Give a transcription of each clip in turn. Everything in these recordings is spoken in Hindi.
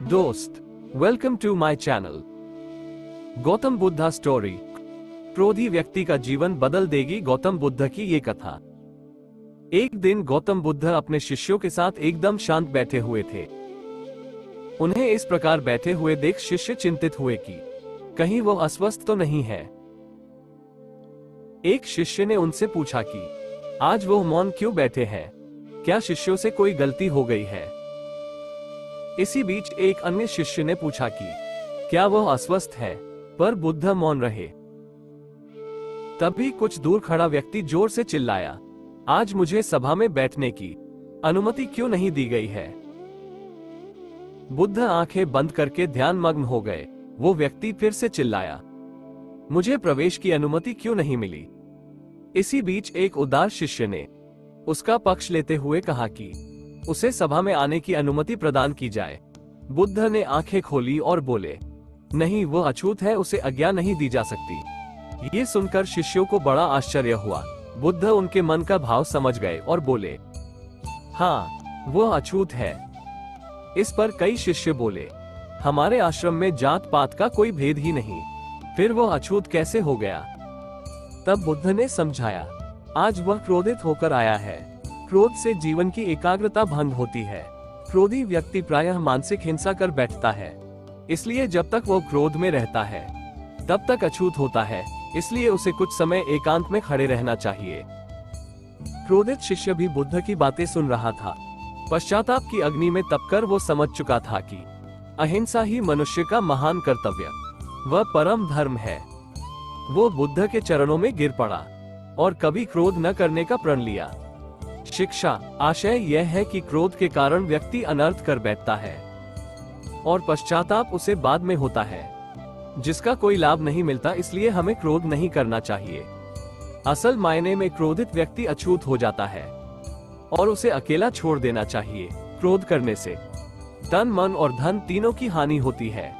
दोस्त, welcome to my channel. Gautam Buddha story. क्रोधी व्यक्ति का जीवन बदल देगी गौतम बुद्ध की ये कथा। एक दिन गौतम बुद्ध अपने शिष्यों के साथ एकदम शांत बैठे हुए थे। उन्हें इस प्रकार बैठे हुए देख शिष्य चिंतित हुए कि कहीं वो अस्वस्थ तो नहीं है। एक शिष्य ने उनसे पूछा कि आज वो मौन क्यों बैठे हैं, क्या शिष्यों से कोई गलती हो गई है। इसी बीच एक अन्य शिष्य ने पूछा कि क्या वह अस्वस्थ है, पर बुद्ध मौन रहे। तभी कुछ दूर खड़ा व्यक्ति जोर से चिल्लाया, आज मुझे सभा में बैठने की अनुमति क्यों नहीं दी गई है। बुद्ध आंखें बंद करके ध्यान मग्न हो गए। वो व्यक्ति फिर से चिल्लाया, मुझे प्रवेश की अनुमति क्यों नहीं मिली। इसी बीच एक उदार शिष्य ने उसका पक्ष लेते हुए कहा कि उसे सभा में आने की अनुमति प्रदान की जाए। बुद्ध ने आंखें खोली और बोले, नहीं, वो अछूत है, उसे आज्ञा नहीं दी जा सकती। ये सुनकर शिष्यों को बड़ा आश्चर्य हुआ। बुद्ध उनके मन का भाव समझ गए और बोले, हाँ, वो अछूत है। इस पर कई शिष्य बोले, हमारे आश्रम में जात पात का कोई भेद ही नहीं, फिर वो अछूत कैसे हो गया। तब बुद्ध ने समझाया, आज वह क्रोधित होकर आया है। क्रोध से जीवन की एकाग्रता भंग होती है। क्रोधी व्यक्ति प्रायः मानसिक हिंसा कर बैठता है, इसलिए जब तक वो क्रोध में रहता है तब तक अछूत होता है। इसलिए उसे कुछ समय एकांत में खड़े रहना चाहिए। क्रोधित शिष्य भी बुद्ध की बातें सुन रहा था। पश्चाताप की अग्नि में तपकर वो समझ चुका था कि अहिंसा ही मनुष्य का महान कर्तव्य, वह परम धर्म है। वो बुद्ध के चरणों में गिर पड़ा और कभी क्रोध न करने का प्रण लिया। शिक्षा आशय यह है कि क्रोध के कारण व्यक्ति अनर्थ कर बैठता है और पश्चाताप उसे बाद में होता है, जिसका कोई लाभ नहीं मिलता। इसलिए हमें क्रोध नहीं करना चाहिए। असल मायने में क्रोधित व्यक्ति अछूत हो जाता है और उसे अकेला छोड़ देना चाहिए। क्रोध करने से तन, मन और धन तीनों की हानि होती है।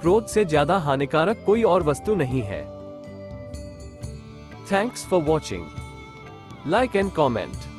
क्रोध से ज्यादा हानिकारक कोई और वस्तु नहीं है। Thanks for watching. Like and comment.